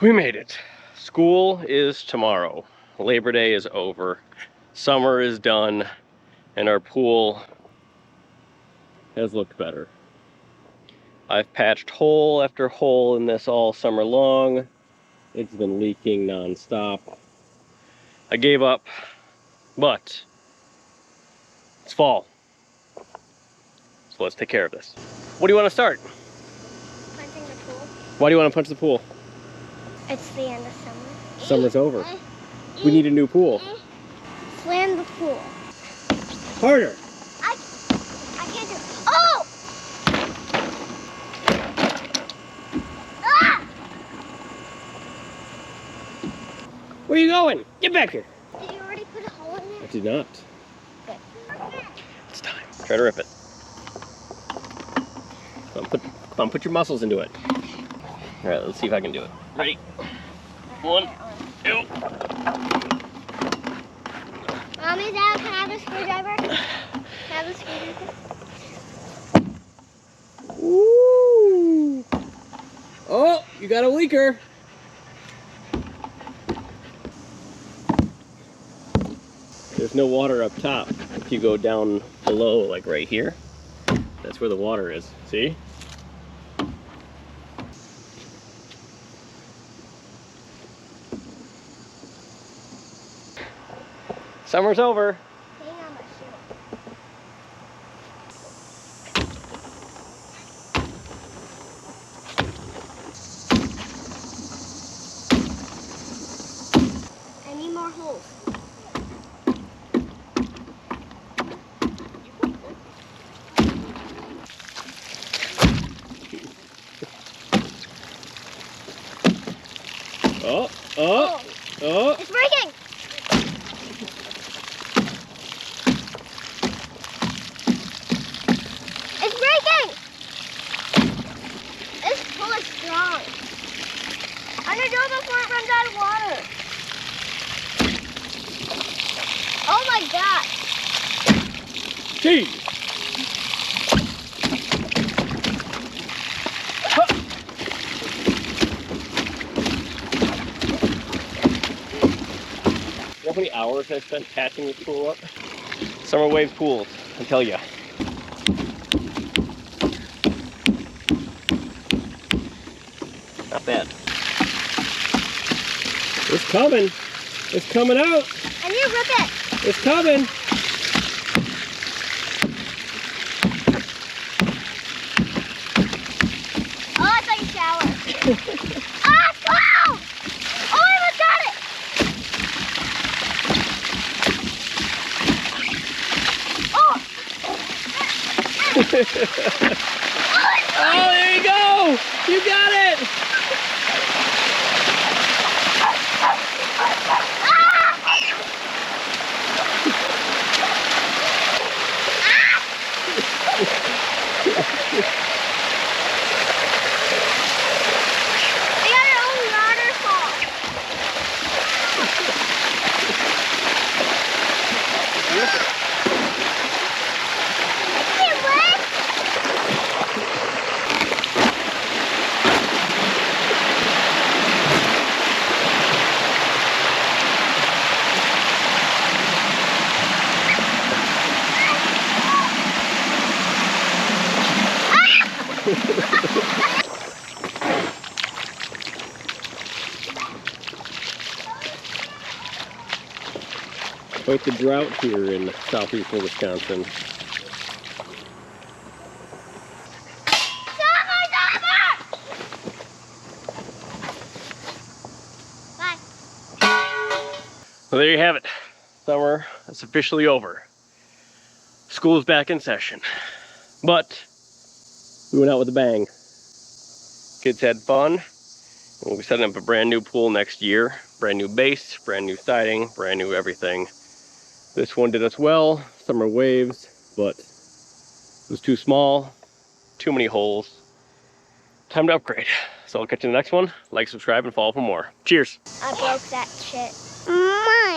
We made it. School is tomorrow. Labor Day is over. Summer is done. And our pool has looked better. I've patched hole after hole in this all summer long. It's been leaking non-stop. I gave up, but it's fall. So let's take care of this. What do you want to start? Punching the pool. Why do you want to punch the pool? It's the end of summer. Summer's over. We need a new pool. Slam the pool. Harder. I can't do it. Oh! Ah! Where are you going? Get back here. Did you already put a hole in I there? did not. Good. It's time. Try to rip it. Come on, put your muscles into it. All right, let's see if I can do it. Ready? 1, 2. Mommy, Dad, can I have a screwdriver? Can I have a screwdriver? Ooh. Oh, you got a leaker. There's no water up top. If you go down below, like right here, that's where the water is. See? Summer's over. Hang on my shoe. I need more holes. Oh. It's breaking! It's breaking! This pool is strong. I'm gonna do it before it runs out of water. Oh my god! Gee. You know how many hours I spent patching this pool up? Summer wave pools, I tell ya. Not bad. It's coming. It's coming out. I need to rip it. It's coming. Oh, it's like a shower. Ah, wow! Oh, I almost got it! Oh! Oh, there you go! You got it! We got our own waterfall. Hey, what? Quite the drought here in southeastern Wisconsin. Bye. Well, there you have it. Summer is officially over. School's back in session. But we went out with a bang. Kids had fun. We'll be setting up a brand new pool next year. Brand new base, brand new siding, brand new everything. This one did us well, summer waves, but it was too small, too many holes. Time to upgrade. So I'll catch you in the next one. Like, subscribe, and follow for more. Cheers. I broke that shit. Mine.